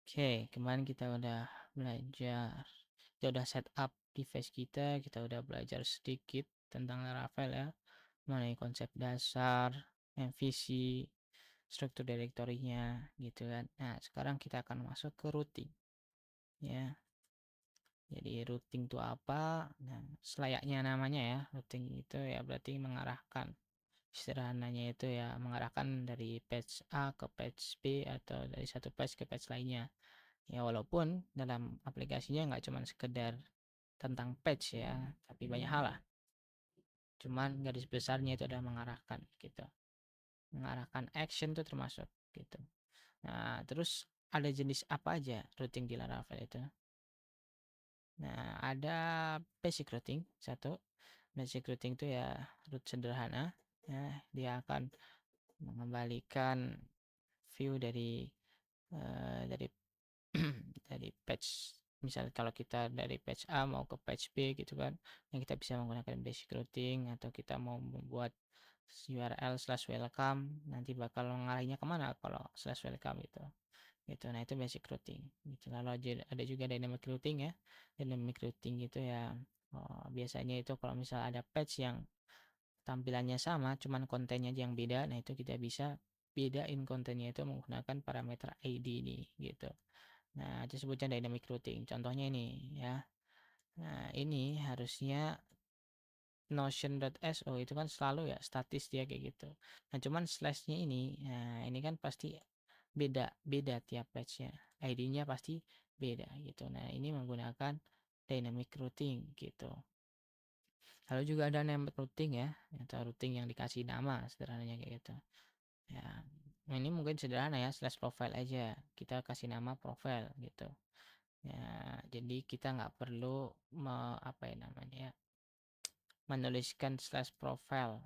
Oke, kemarin kita udah belajar, kita udah setup device kita udah belajar sedikit tentang Laravel ya, mengenai konsep dasar, MVC, struktur direktorinya gitu kan. Nah, sekarang kita akan masuk ke routing ya. Jadi routing itu apa? Nah, selayaknya namanya ya, routing itu ya berarti mengarahkan. Sederhananya itu ya mengarahkan dari patch A ke patch B atau dari satu patch ke patch lainnya. Ya walaupun dalam aplikasinya nggak cuma sekedar tentang patch ya, tapi banyak hal lah. Cuman garis besarnya itu adalah mengarahkan gitu. Mengarahkan action itu termasuk gitu. Nah, terus ada jenis apa aja routing di Laravel itu? Nah, ada basic routing satu. Basic routing itu ya root sederhana. Ya, dia akan mengembalikan view dari dari patch, misal kalau kita dari patch A mau ke patch B gitu kan, yang kita bisa menggunakan basic routing, atau kita mau membuat URL slash welcome, nanti bakal mengarahnya kemana kalau slash welcome gitu. Nah, itu basic routing gitu. Lalu ada juga dynamic routing ya. Dynamic routing itu ya, biasanya itu kalau misal ada patch yang tampilannya sama cuman kontennya aja yang beda, nah itu kita bisa bedain kontennya itu menggunakan parameter ID ini gitu. Nah, itu sebutnya dynamic routing. Contohnya ini ya. Nah, ini harusnya Notion.so itu kan selalu ya statis dia kayak gitu. Nah, cuman slashnya ini, nah ini kan pasti beda tiap patchnya. ID-nya pasti beda gitu. Nah, ini menggunakan dynamic routing gitu. Lalu juga ada named routing ya, atau routing yang dikasih nama sederhananya kayak gitu. Ya, ini mungkin sederhana ya, slash profile aja. Kita kasih nama profile gitu. Ya, jadi kita nggak perlu apa ya namanya ya, menuliskan slash profile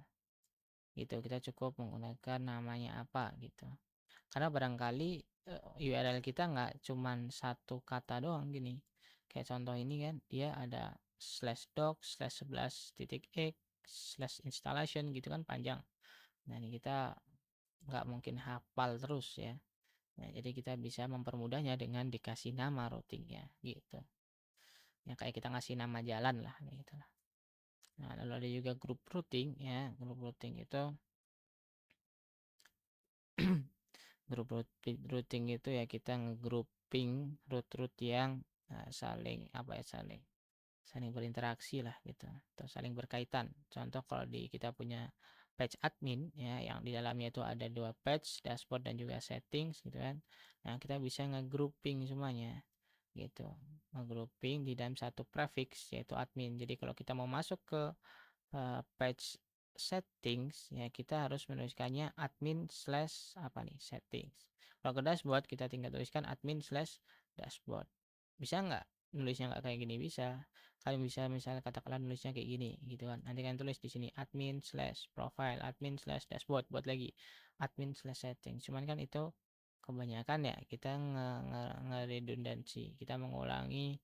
gitu. Kita cukup menggunakan namanya apa gitu. Karena barangkali URL kita nggak cuman satu kata doang gini. Kayak contoh ini kan dia ada slash doc slash 11 titik x slash installation gitu kan panjang. Nah, ini kita nggak mungkin hafal terus ya. Nah, jadi kita bisa mempermudahnya dengan dikasih nama routingnya gitu. Ya kayak kita ngasih nama jalan lah gitu. Nah, lalu ada juga group routing ya. Group routing itu routing itu ya kita nge-grouping root-root yang saling apa ya, saling berinteraksi lah gitu, atau saling berkaitan. Contoh kalau di kita punya page admin ya, yang di dalamnya itu ada dua page, dashboard dan juga settings gitu kan. Nah, kita bisa nge-grouping semuanya gitu. Nge-grouping di dalam satu prefix yaitu admin. Jadi kalau kita mau masuk ke page settings ya, kita harus menuliskannya admin slash apa nih settings. Kalau ke dashboard kita tinggal tuliskan admin slash dashboard. Bisa nggak nulisnya nggak kayak gini? Bisa. Kalian bisa misalnya katakanlah nulisnya kayak gini gitu kan, nanti kalian tulis di sini admin slash profile, admin slash dashboard, buat lagi admin slash settings. Cuman kan itu kebanyakan ya kita nge-redundancy, kita mengulangi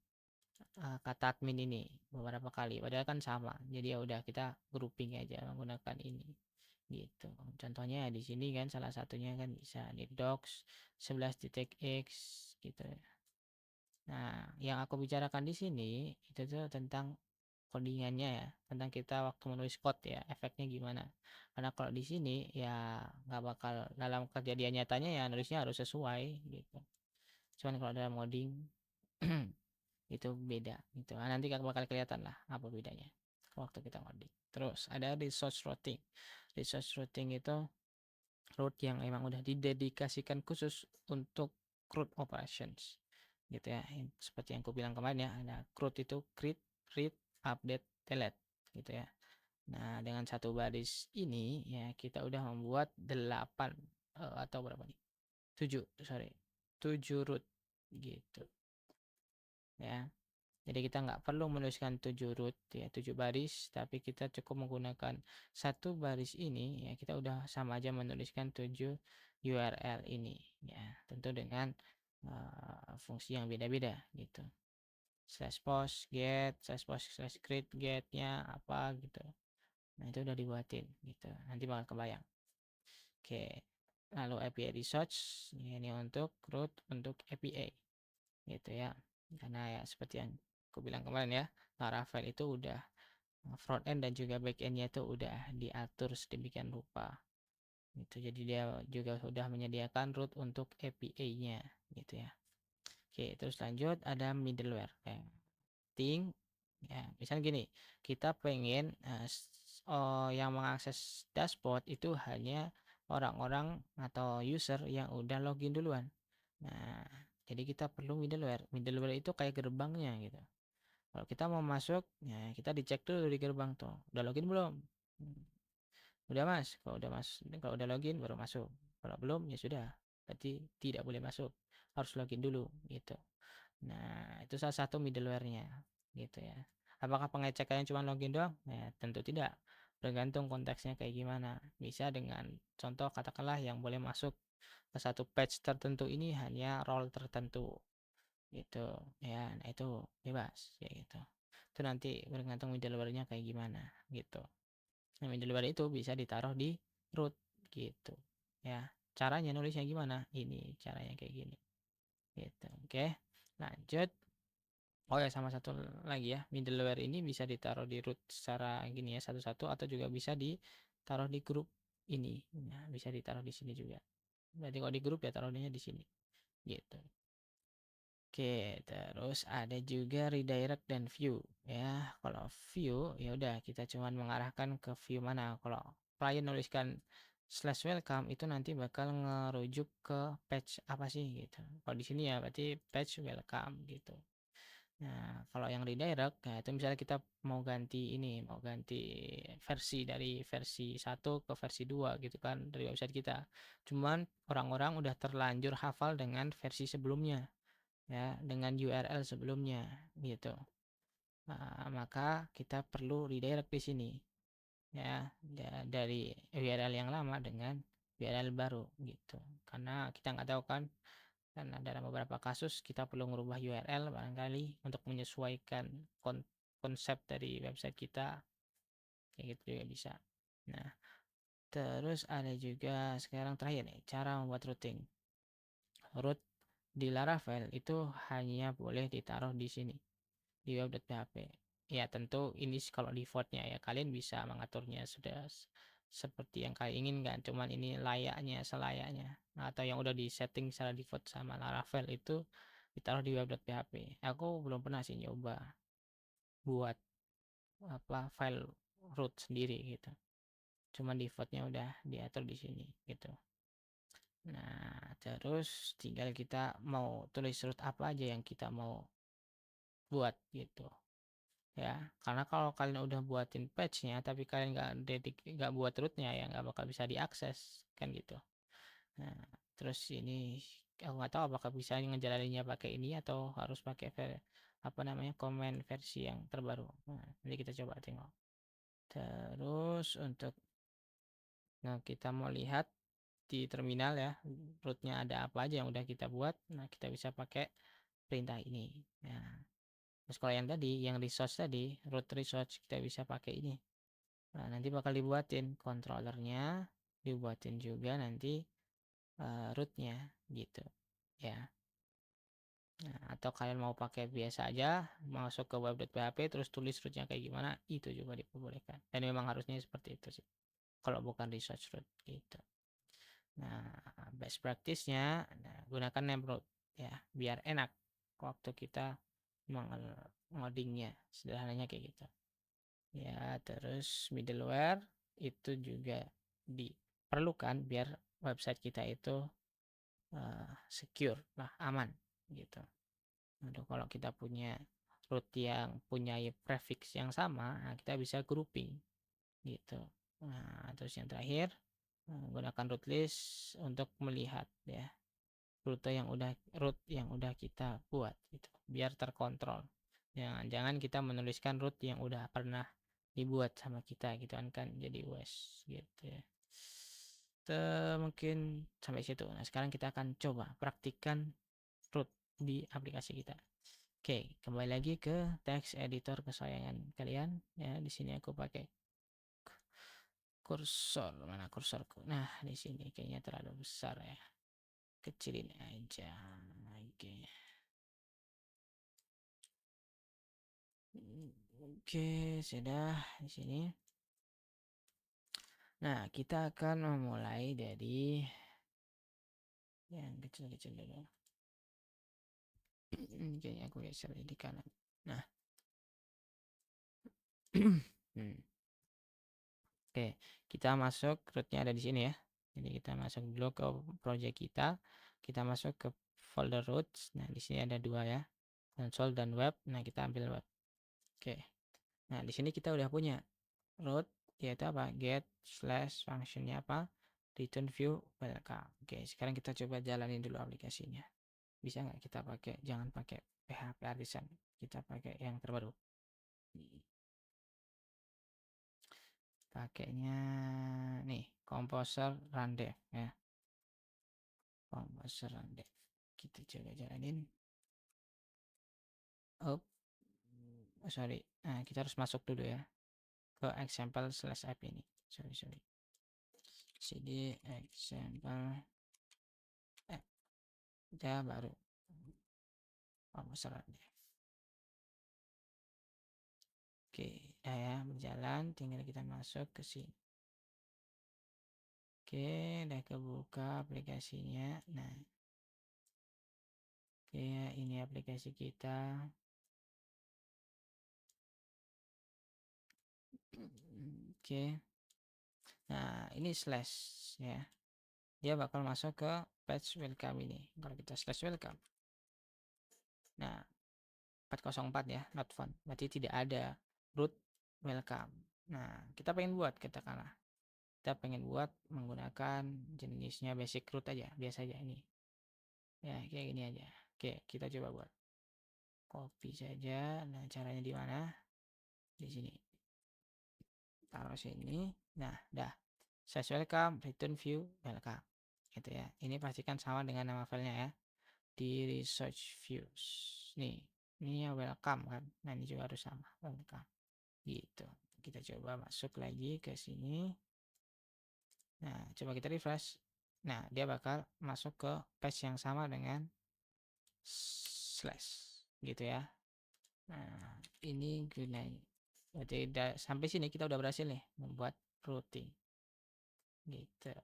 kata admin ini beberapa kali padahal kan sama, jadi ya udah kita grouping aja menggunakan ini gitu. Contohnya di sini kan salah satunya kan bisa di docs 11.x gitu ya. Nah, yang aku bicarakan di sini itu tuh tentang codingannya ya, tentang kita waktu menulis code ya, efeknya gimana. Karena kalau di sini ya nggak bakal, dalam kejadian nyatanya ya nulisnya harus sesuai gitu. Cuman kalau dalam coding itu beda gitu. Nah, nanti bakal kelihatan lah apa bedanya waktu kita ngoding. Terus ada resource routing. Resource routing itu route yang emang udah didedikasikan khusus untuk CRUD operations gitu ya. Seperti yang aku bilang kemarin ya, ada CRUD itu create, read, update, delete gitu ya. Nah, dengan satu baris ini ya kita udah membuat 8 atau berapa nih? 7, sorry. 7 root gitu ya. Jadi kita nggak perlu menuliskan 7 root ya, 7 baris, tapi kita cukup menggunakan satu baris ini ya, kita udah sama aja menuliskan 7 URL ini ya, tentu dengan fungsi yang beda-beda gitu. Slash post get, slash post slash create getnya apa gitu. Nah, itu udah dibuatin gitu. Nanti bakal kebayang. Oke. Lalu API research ini untuk root untuk API. gitu ya. Karena ya seperti yang aku bilang kemarin ya, Laravel itu udah front end dan juga back endnya itu udah diatur sedemikian rupa gitu. Jadi dia juga sudah menyediakan root untuk API-nya gitu ya. Oke, terus lanjut ada middleware kayak ting ya. Misalnya gini, kita pengen yang mengakses dashboard itu hanya orang-orang atau user yang udah login duluan. Nah, jadi kita perlu middleware. Middleware itu kayak gerbangnya gitu. Kalau kita mau masuk, ya kita dicek dulu di gerbang tuh. Udah login belum? Hmm, udah mas. Kalau udah login baru masuk. Kalau belum ya sudah. Berarti tidak boleh masuk. Harus login dulu gitu. Nah, itu salah satu middleware-nya gitu ya. Apakah pengecekannya cuma login doang? Ya, tentu tidak. Bergantung konteksnya kayak gimana. Bisa dengan contoh katakanlah yang boleh masuk ke satu page tertentu ini hanya role tertentu gitu ya. Nah, itu bebas ya gitu. Itu nanti bergantung middleware-nya kayak gimana gitu. Nah, middleware itu bisa ditaruh di root gitu ya. Caranya nulisnya gimana? Ini caranya kayak gini gitu. Oke, lanjut. Oh ya, sama satu lagi ya, middleware ini bisa ditaruh di root secara gini ya, satu-satu, atau juga bisa ditaruh di grup ini. Nah, bisa ditaruh di sini juga. Berarti kalau di grup ya taruhnya di sini gitu. Oke, terus ada juga redirect dan view ya. Kalau view ya udah kita cuman mengarahkan ke view mana. Kalau klien nuliskan slash welcome itu nanti bakal ngerujuk ke page apa sih gitu. Kalau di sini ya berarti page welcome gitu. Nah, kalau yang redirect, nah itu misalnya kita mau ganti ini, mau ganti versi dari versi 1 ke versi 2 gitu kan dari website kita. Cuman orang-orang udah terlanjur hafal dengan versi sebelumnya ya, dengan URL sebelumnya gitu. Nah, maka kita perlu redirect di sini ya, dari URL yang lama dengan URL baru gitu. Karena kita nggak tahu kan, karena dalam beberapa kasus kita perlu merubah URL barangkali untuk menyesuaikan konsep dari website kita kayak gitu juga bisa. Nah, terus ada juga sekarang terakhir nih cara membuat routing. Root di Laravel itu hanya boleh ditaruh di sini di web.php. Ya tentu ini kalau defaultnya ya kalian bisa mengaturnya sudah seperti yang kalian inginkan. Cuman ini layaknya selayaknya. Nah, atau yang udah di setting secara default sama Laravel itu ditaruh di web.php. Aku belum pernah sih nyoba buat apa file root sendiri gitu. Cuman defaultnya udah diatur di sini gitu. Nah, terus tinggal kita mau tulis root apa aja yang kita mau buat gitu ya. Karena kalau kalian udah buatin patch-nya tapi kalian nggak buat rootnya ya nggak bakal bisa diakses kan gitu. Nah, terus ini aku nggak tahu apakah bisa ngejalaninnya pakai ini atau harus pakai apa namanya command versi yang terbaru. Nah, nanti kita coba tengok. Terus untuk nah kita mau lihat di terminal ya rootnya ada apa aja yang udah kita buat. Nah, kita bisa pakai perintah ini. Nah, terus kalau yang tadi yang resource tadi root resource kita bisa pakai ini. Nah, nanti bakal dibuatin controllernya, dibuatin juga nanti rootnya gitu ya. Nah, atau kalian mau pakai biasa aja, masuk ke web.php terus tulis rootnya kayak gimana, itu juga diperbolehkan. Dan memang harusnya seperti itu sih. Kalau bukan research root gitu. Nah, best practice-nya nah, gunakan name root ya, biar enak waktu kita ngodingnya. Sederhananya kayak gitu. Ya, terus middleware itu juga diperlukan biar website kita itu secure lah, aman gitu. Nah, kalau kita punya root yang punya prefix yang sama, nah kita bisa grouping gitu. Nah, terus yang terakhir menggunakan root list untuk melihat ya root yang udah kita buat gitu biar terkontrol. Jangan kita menuliskan root yang udah pernah dibuat sama kita gitu kan jadi waste gitu ya. Mungkin sampai situ. Nah, sekarang kita akan coba praktikkan root di aplikasi kita. Oke, kembali lagi ke text editor kesayangan kalian ya. Di sini aku pakai kursor. Mana kursorku? Nah, di sini kayaknya terlalu besar ya. Kecilin aja. Oke. Oke, sudah di sini. Nah, kita akan memulai dari yang kecil-kecil dulu. Kayaknya aku geser di kanan. Nah, hmm. Oke, kita masuk rootnya ada di sini ya. Jadi kita masuk dulu ke project kita masuk ke folder roots. Nah, di sini ada dua ya, console dan web. Nah, kita ambil web. Oke, nah di sini kita udah punya root, yaitu apa? Get slash functionnya apa? Return view welcome. Oke, sekarang kita coba jalanin dulu aplikasinya. Bisa nggak kita pakai? Jangan pakai PHP Artisan, kita pakai yang terbaru. Pakainya nih Composer Rundev ya. Composer Rundev. Kita coba jalanin. Oh, sorry. Nah, kita harus masuk dulu ya ke example slash app ini. Sorry. cd example app. Ya baru Composer Rundev. Oke, ya berjalan. Tinggal kita masuk ke sini. Oke, udah kebuka aplikasinya. Nah, oke, ini aplikasi kita. Oke. Nah, ini slash ya. Dia bakal masuk ke page welcome ini. Kalau kita slash welcome. Nah, 404 ya, not found. Berarti tidak ada root welcome. Nah, kita pengen buat katakanlah. Kita pengen buat menggunakan jenisnya basic root aja, biasa aja ini. Ya, kayak gini aja. Oke, kita coba buat. Copy saja. Nah, caranya di mana? Di sini. Taruh sini. Nah, dah. Slash welcome, return view, welcome. Gitu ya. Ini pastikan sama dengan nama filenya ya. Di research views. Ini ya welcome kan. Nah, ini juga harus sama, welcome. Gitu. Kita coba masuk lagi ke sini. Nah, coba kita refresh. Nah, dia bakal masuk ke page yang sama dengan slash gitu ya. Nah, ini gunanya. Berarti sampai sini kita udah berhasil nih membuat routing. Gitu.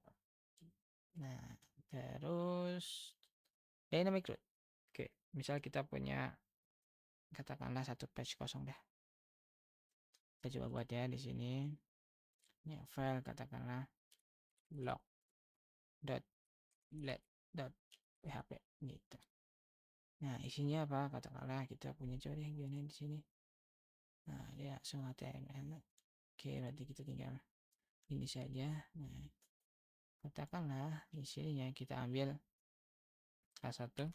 Nah, terus dynamic route. Oke, misal kita punya katakanlah satu page kosong dah. Kita coba buat ya di sini. Ini file katakanlah blog dot let dot php gitu. Nah, isinya apa? Katakanlah kita punya coba deh gimana di sini. Nah, dia semua HTML. Oke, berarti kita tinggal ini saja. Nah, katakanlah di sini ya kita ambil salah satu.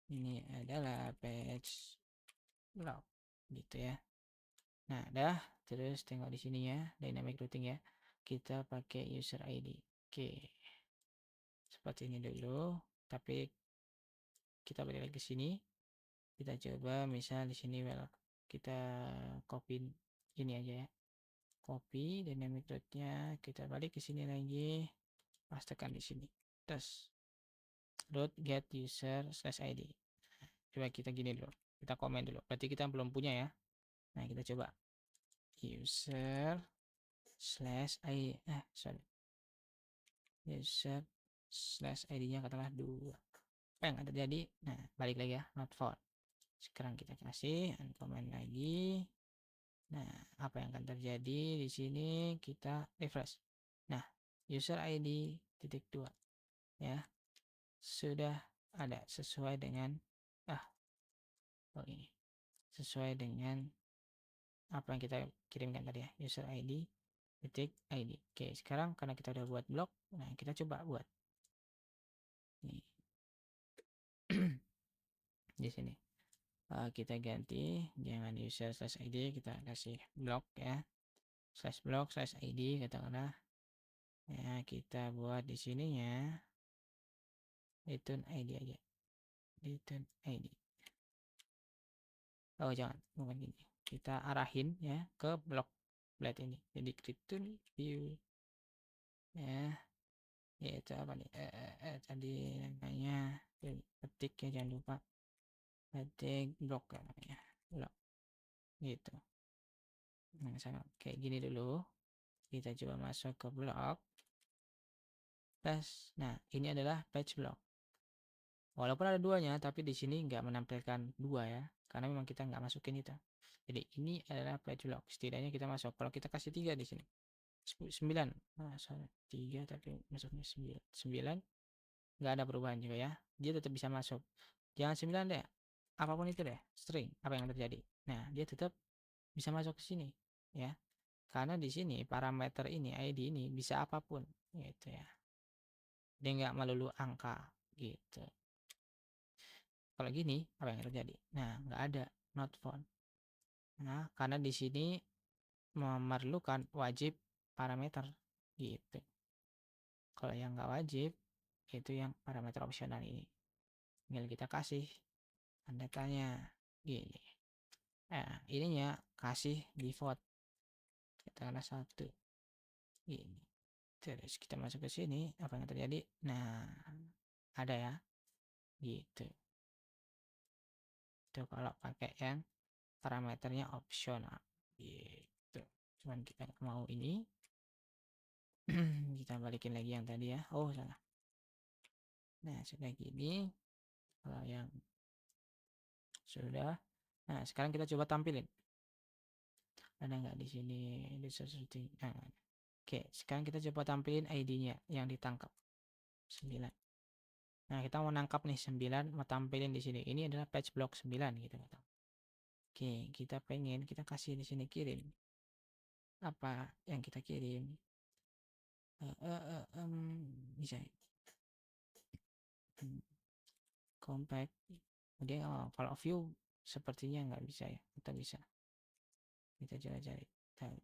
Ini adalah page blog gitu ya. Nah, dah terus tengok di sini ya, dynamic routing ya. Kita pakai user ID. Oke. Seperti ini dulu, tapi kita balik lagi ke sini. Kita coba misal di sini kita copy ini aja ya. Copy dynamic route-nya, kita balik ke sini lagi. Pastekan di sini. Terus route get user slash ID. Coba kita gini dulu. Kita komen dulu. Berarti kita belum punya ya. Nah, kita coba user slash id sorry user slash id-nya katakanlah 2. Apa yang akan terjadi? Nah, balik lagi ya, not found. Sekarang kita kasih uncomment lagi. Nah, apa yang akan terjadi di sini? Kita refresh. Nah, user id titik 2 ya sudah ada sesuai dengan ini sesuai dengan apa yang kita kirimkan tadi ya, user id titik id. Oke, sekarang karena kita udah buat blog, nah kita coba buat nih di sini. Kita ganti jangan user slash id, kita kasih blog ya, slash blog slash id katakanlah ya. Kita buat di sininya return id aja, return id. Oh jangan, bukan gini, kita arahin ya ke blog blade ini. Jadi return view ya, yaitu apa nih, tadi namanya ketik ya, jangan lupa ketik blog namanya blog. gitu. Nah, sama kayak gini dulu. Kita coba masuk ke blog. Nah, ini adalah page blog. Walaupun ada duanya, tapi di sini nggak menampilkan dua ya, karena memang kita nggak masukin itu. Jadi ini adalah page blog. Setidaknya kita masuk. Kalau kita kasih 3 di sini, 9. Nah, sorry, 3 tapi masuknya 9. 9 nggak ada perubahan juga ya. Dia tetap bisa masuk. Jangan 9 deh. Apapun itu deh, string apa yang terjadi. Nah, dia tetap bisa masuk ke sini ya. Karena di sini parameter ini, ID ini bisa apapun gitu ya. Dia nggak melulu angka gitu. Kalau gini, apa yang terjadi? Nah, nggak ada not found. Nah, karena di sini memerlukan wajib parameter gitu. Kalau yang nggak wajib, itu yang parameter opsional ini. Tinggal kita kasih tanda tanya gini. Nah, ininya kasih default. Katakanlah 1. Gini. Terus kita masuk ke sini, apa yang terjadi? Nah, ada ya. Gitu. Itu kalau pakai yang parameternya opsional gitu. Cuman kita mau ini. Kita balikin lagi yang tadi ya. Oh, salah. Nah, sudah gini. Kalau yang sudah. Nah, sekarang kita coba tampilin. Ada nggak di sini? Di sesuatu. Nah, oke, sekarang kita coba tampilin ID-nya yang ditangkap. 9. Nah, kita mau nangkap nih 9, mau tampilin di sini. Ini adalah page block 9 gitu. Oke, kita pengen kita kasih di sini kirim. Apa yang kita kirim? Bisa compact. Kemudian kalau view sepertinya nggak bisa ya. Kita bisa. Kita coba cari.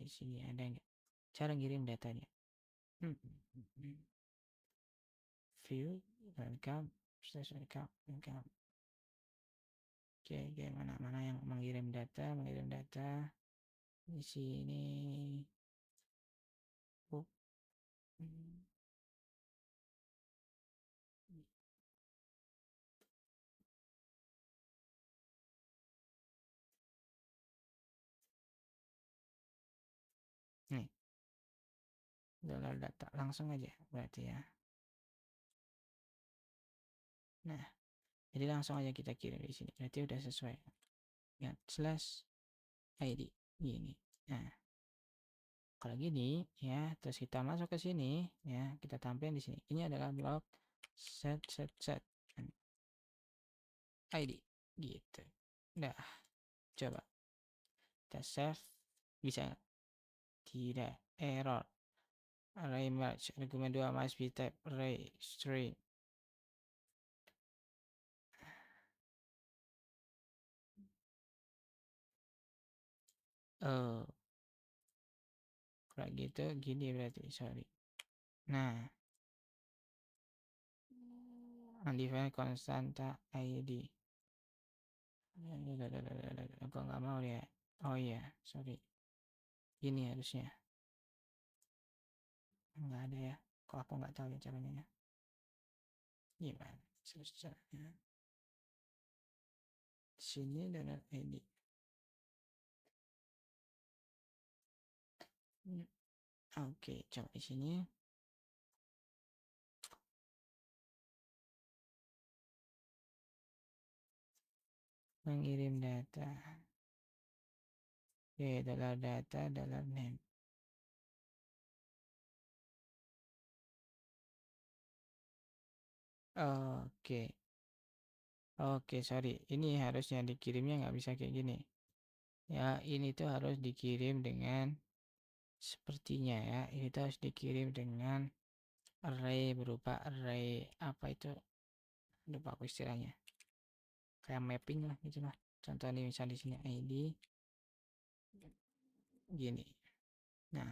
Di sini ada nggak? Cara ngirim datanya. View, welcome, welcome. Oke, mana yang mengirim data, di sini. Nih, dolar data langsung aja berarti ya. Nah, jadi langsung aja kita kirim di sini. Berarti udah sesuai. Ya, slash ID gini. Nah, kalau gini ya, terus kita masuk ke sini ya, kita tampilin di sini. Ini adalah blok set ID gitu. Udah, coba kita save, bisa tidak, error. Array merge argumen 2 must be type array string. Oh, kalau gitu gini berarti, sorry. Nah, undefined constanta ID. Aku nggak mau ya. Oh iya, sorry. Ini harusnya nggak ada ya. Kok aku nggak tahu ya caranya ya. Gimana? Susahnya. Sini dengan ID. Oke, coba di sini. Mengirim data. Oke, adalah data, adalah name. Oke. Oke, sorry. Ini harusnya dikirimnya nggak bisa kayak gini. Ya, ini tuh harus dikirim dengan sepertinya ya. Ini tuh harus dikirim dengan array, berupa array apa itu? Lupa aku istilahnya. Kayak mapping lah gitu lah. Contoh nih misal di sini ID gini. Nah,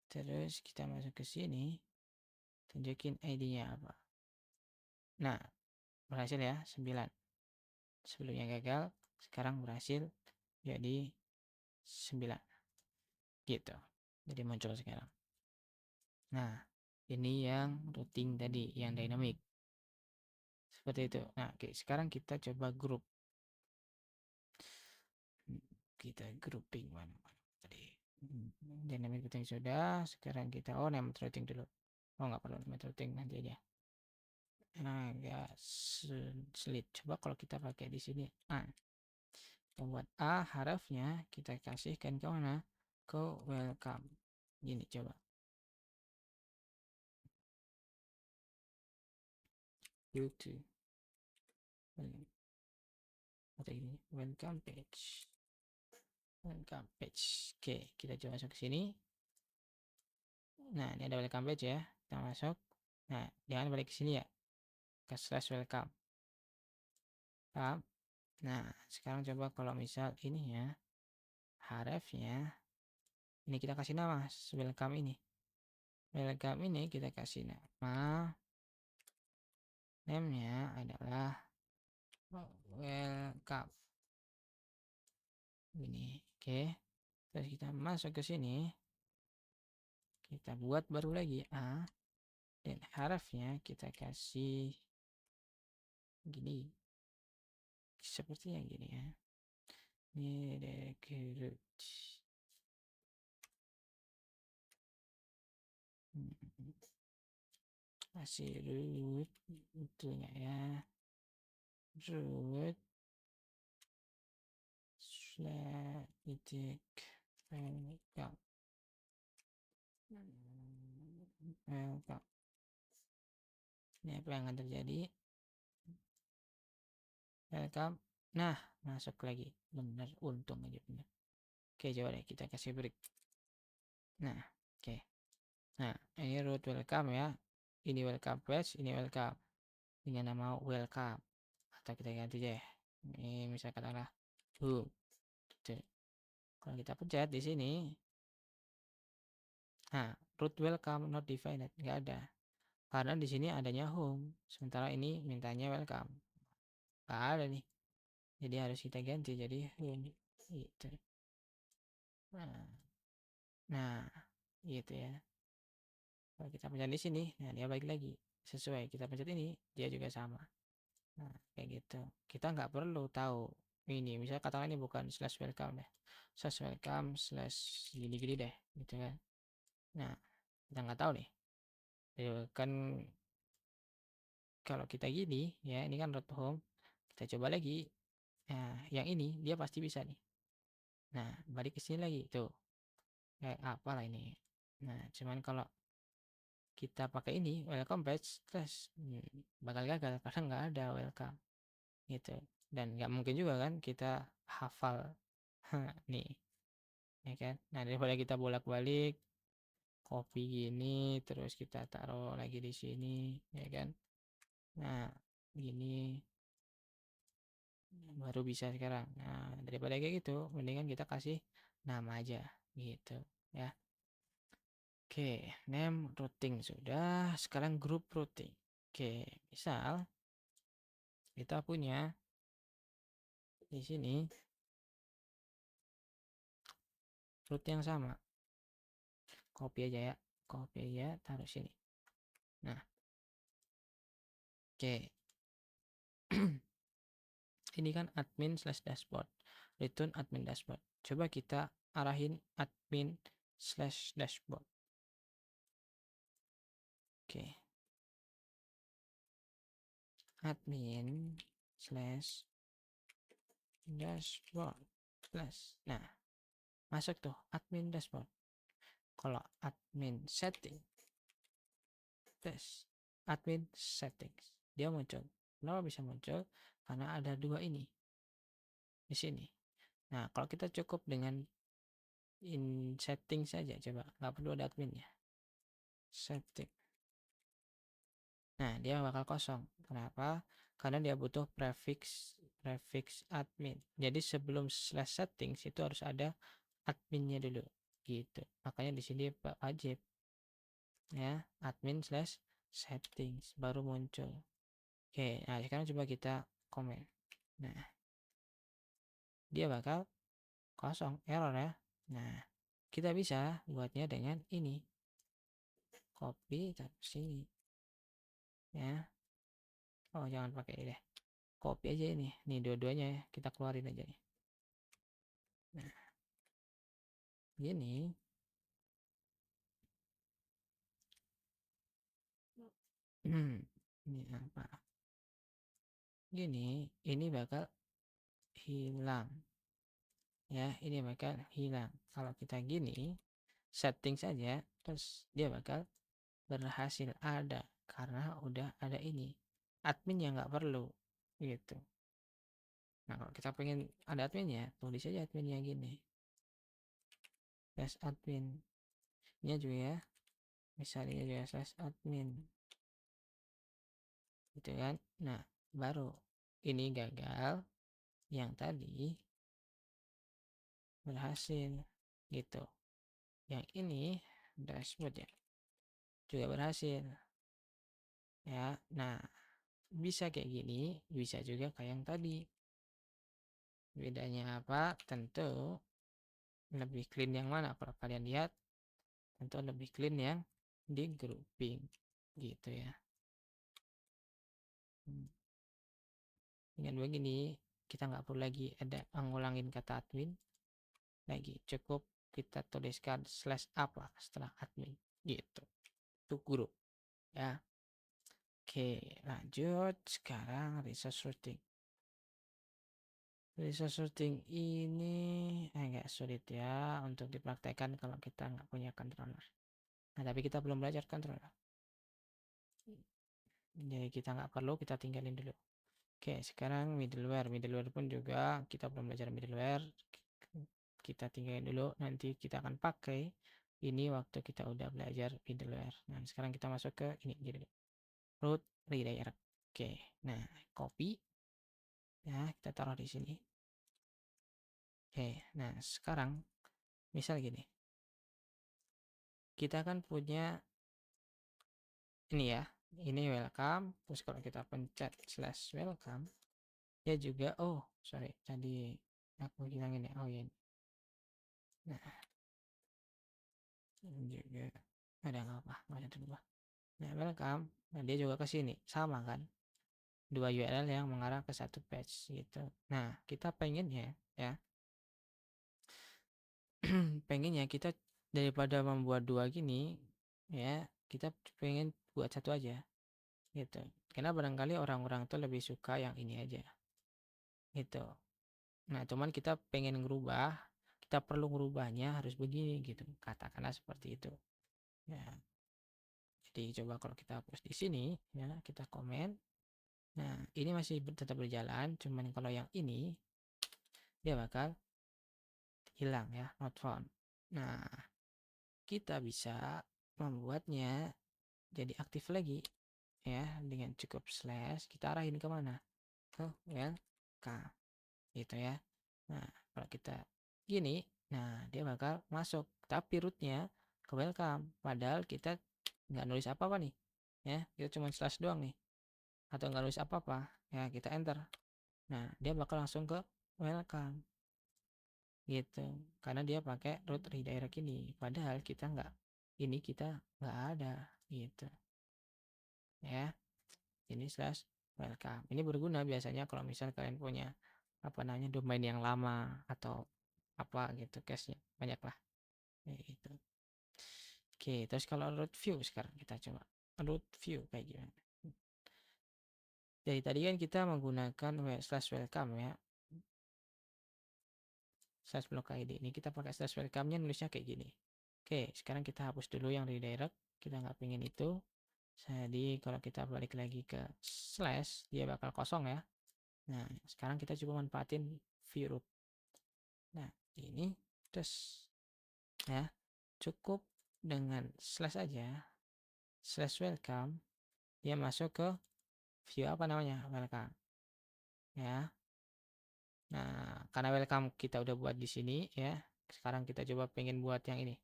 terus kita masuk ke sini, tunjukin ID-nya apa. Nah, berhasil ya 9. Sebelumnya gagal, sekarang berhasil jadi 9 gitu. Jadi muncul sekarang. Nah, ini yang routing tadi, yang dynamic. Seperti itu. Nah, oke, sekarang kita coba grup. kita grouping mana-mana tadi. Dynamic routing sudah, sekarang kita name routing dulu. Nggak perlu name routing, nanti aja. Agak sulit. Coba kalau kita pakai di sini kita buat A hurufnya kita kasihkan ke mana? Ke welcome. Gini coba. YouTube. Atau ini welcome page. Welcome page. Oke, kita coba masuk ke sini. Nah, ini ada welcome page ya. Kita masuk. Nah, jangan balik ke sini ya. Ke slash welcome. Paham? Nah, sekarang coba kalau misal ini ya. Hrefnya. Ini kita kasih nama. Welcome ini. Welcome ini kita kasih nama. Name-nya adalah welcome. Ini. Oke. Terus kita masuk ke sini. Kita buat baru lagi A. Dan hurufnya kita kasih gini. Seperti yang gini ya. Ini recruit. Kasih root itunya ya. Root slash titik welcome. Welcome. Ini apa yang akan terjadi? Welcome. Nah, masuk lagi. Bener, untung aja bener. Oke, coba deh kita kasih break. Nah, oke. Nah, ini root welcome ya. Ini welcome page, ini welcome. Dengan nama welcome. Atau kita ganti aja ya. Ini misalnya katakanlah home. Gitu. Kalau kita pencet di sini, nah, root welcome not defined, nggak ada. Karena di sini adanya home, sementara ini mintanya welcome. Nggak ada nih. Jadi harus kita ganti jadi home. Gitu. Nah, gitu ya. Kalau kita pencet di sini, nah dia balik lagi. Sesuai kita pencet ini, dia juga sama. Nah, kayak gitu. Kita nggak perlu tahu ini. Misalnya katakan ini bukan slash welcome deh. Slash welcome slash gini-gini deh. Gitu kan. Nah, kita nggak tahu nih. Kan kalau kita gini, ya ini kan root home. Kita coba lagi. Nah, yang ini dia pasti bisa nih. Nah, balik ke sini lagi. Tuh. Kayak apalah ini. Nah, cuman kalau kita pakai ini welcome page terus bakal gagal karena nggak ada welcome gitu, dan nggak mungkin juga kan kita hafal nih ya kan. Nah, daripada kita bolak-balik copy gini terus kita taruh lagi di sini ya kan. Nah, gini baru bisa sekarang. Nah, daripada kayak gitu mendingan kita kasih nama aja gitu ya. Oke, name routing sudah, sekarang group routing. Oke, misal kita punya di sini root yang sama. Copy aja ya, copy aja, taruh sini. Nah, oke. Ini kan admin slash dashboard, return admin dashboard. Coba kita arahin admin slash dashboard. Oke. Admin slash dashboard plus. Nah, masuk tuh admin dashboard. Kalau admin setting tes admin settings dia muncul. Kenapa bisa muncul? Karena ada dua ini di sini. Nah, kalau kita cukup dengan in setting saja, coba nggak perlu ada adminnya. Setting. Nah, dia bakal kosong. Kenapa? Karena dia butuh prefix admin. Jadi sebelum slash settings itu harus ada adminnya dulu gitu. Makanya di sini wajib ya admin slash settings baru muncul. Oke, nah sekarang coba kita komen. Nah, dia bakal kosong, error ya. Nah, kita bisa buatnya dengan ini. Copy taruh sini. Ya. Oh, jangan pakai deh. Copy aja ini. Nih dua-duanya ya, kita keluarin aja nih. Nah, gini. Ini apa? Gini, ini bakal hilang. Ya, ini bakal hilang. Kalau kita gini, setting saja, terus dia bakal berhasil ada. Karena udah ada ini. Admin yang nggak perlu. Gitu. Nah, kalau kita pengen ada adminnya, tulis aja adminnya gini. Slash admin. Ini juga ya. Misalnya juga slash admin. Gitu kan. Nah, baru ini gagal. Yang tadi berhasil. Gitu. Yang ini dashboard ya. Juga berhasil. Ya, nah bisa kayak gini, bisa juga kayak yang tadi. Bedanya apa? Tentu lebih clean yang mana? Kalau kalian lihat, tentu lebih clean yang di grouping gitu ya. Dengan begini kita nggak perlu lagi ada ngulangin kata admin lagi, cukup kita tuliskan slash apa setelah admin gitu, itu grup ya. Oke, lanjut sekarang resource routing. Resource routing ini agak sulit ya untuk dipraktekkan kalau kita nggak punya controller. Nah, tapi kita belum belajar controller. Jadi kita nggak perlu, kita tinggalin dulu. Oke, sekarang middleware. Middleware pun juga kita belum belajar middleware. Kita tinggalin dulu, nanti kita akan pakai ini waktu kita udah belajar middleware. Nah, sekarang kita masuk ke ini, jadi root redirect. Oke, nah copy ya, kita taruh di sini. Oke, nah sekarang misal gini, kita kan punya ini ya, ini welcome. Terus kalau kita pencet slash welcome, ya juga, oh sorry, tadi aku hilangin ya, oh ya. Nah, ini juga ada nggak apa, nggak ada berubah. Nah, welcome, nah dia juga ke sini, sama kan, dua URL yang mengarah ke satu page gitu. Nah, kita pengennya ya, pengennya kita daripada membuat dua gini ya, kita pengen buat satu aja gitu. Karena barangkali orang-orang tuh lebih suka yang ini aja gitu. Nah, cuman kita pengen ngerubah, kita perlu ngerubahnya harus begini gitu. Katakanlah seperti itu. Ya. Jadi coba kalau kita hapus di sini ya, kita komen. Nah, ini masih tetap berjalan, cuman kalau yang ini dia bakal hilang ya, not found. Nah, kita bisa membuatnya jadi aktif lagi ya dengan cukup slash, kita arahin ke mana? Ke welcome gitu ya. Nah, kalau kita gini, nah dia bakal masuk, tapi rootnya ke welcome. Padahal kita nggak nulis apa-apa nih, ya kita cuma slash doang nih, atau nggak nulis apa-apa, ya kita enter. Nah, dia bakal langsung ke welcome, gitu. Karena dia pakai root redirect ini. Padahal kita nggak, ini kita nggak ada, gitu. Ya, ini slash welcome. Ini berguna biasanya kalau misal kalian punya apa namanya domain yang lama atau apa gitu case-nya banyak lah gitu. Oke, terus kalau root view sekarang kita coba root view kayak gimana. Jadi tadi kan kita menggunakan slash welcome ya, slash block id, ini kita pakai slash welcome nya nulisnya kayak gini. Oke, sekarang kita hapus dulu yang redirect, kita nggak pengen itu. Jadi kalau kita balik lagi ke slash dia bakal kosong ya. Nah, sekarang kita coba manfaatin view root. Nah, ini terus ya, cukup dengan slash aja, slash welcome, dia masuk ke view apa namanya, welcome ya. Nah, karena welcome kita udah buat di sini ya, sekarang kita coba pengen buat yang ini,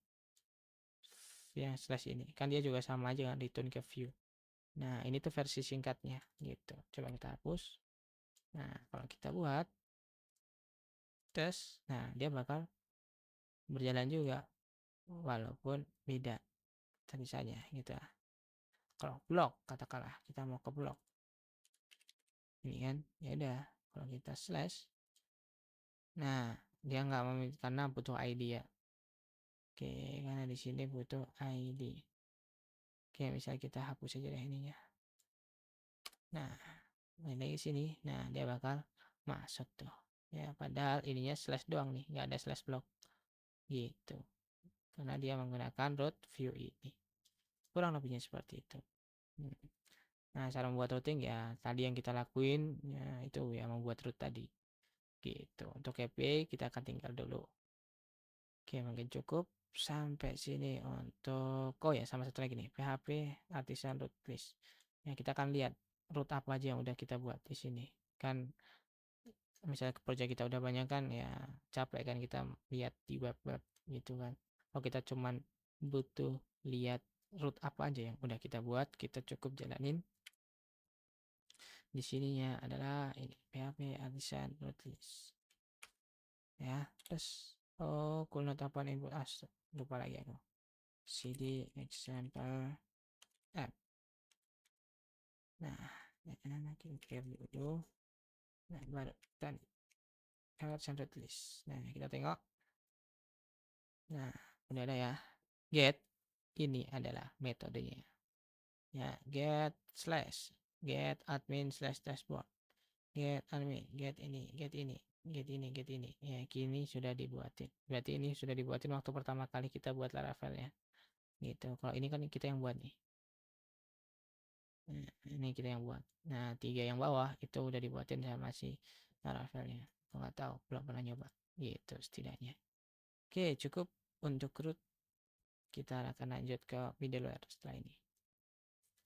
yang slash ini, kan dia juga sama aja kan, return ke view. Nah, ini tuh versi singkatnya gitu, coba kita hapus. Nah, kalau kita buat tes, nah dia bakal berjalan juga walaupun beda tentu saja gitu. Kalau blok katakanlah kita mau ke blok ini kan, ya udah kalau kita slash, nah Dia nggak karena butuh ID ya. Oke, karena di sini butuh ID. Oke, misalnya kita hapus aja deh ininya. Nah, main lagi sini. Nah, dia bakal masuk tuh. Ya, padahal ininya slash doang nih, nggak ada slash block. Gitu. Karena dia menggunakan root view ini. Kurang lebihnya seperti itu. Hmm. Nah, cara membuat routing ya tadi yang kita lakuin ya itu ya membuat root tadi. Gitu. Untuk API kita akan tinggal dulu. Oke, mungkin cukup sampai sini untuk ya sama satu lagi nih PHP artisan root list. Ya, kita akan lihat root apa aja yang udah kita buat di sini. Kan misalnya project kita udah banyak kan ya capek kan kita lihat di web-web gitu kan. Kalau kita cuman butuh lihat root apa aja yang udah kita buat, kita cukup jalanin di sininya adalah ini PHP artisan root list. Ya, terus cool note apa input lupa lagi aku. CD example app. Nah, kita clear dulu. Nah, baru tadi artisan root list. Nah, kita tengok. Nah, udah ada ya. Get ini adalah metodenya. Ya, get admin slash dashboard. Get admin, get ini, get ini, get ini, get ini. Ya, kini sudah dibuatin. Berarti ini sudah dibuatin waktu pertama kali kita buat Laravel ya. Gitu. Kalau ini kan kita yang buat nih. Nah, ini kita yang buat. Nah, 3 yang bawah itu udah dibuatin sama si Laravelnya. Aku nggak tahu, belum pernah nyoba. Gitu setidaknya. Oke, cukup untuk root. Kita akan lanjut ke middleware setelah ini.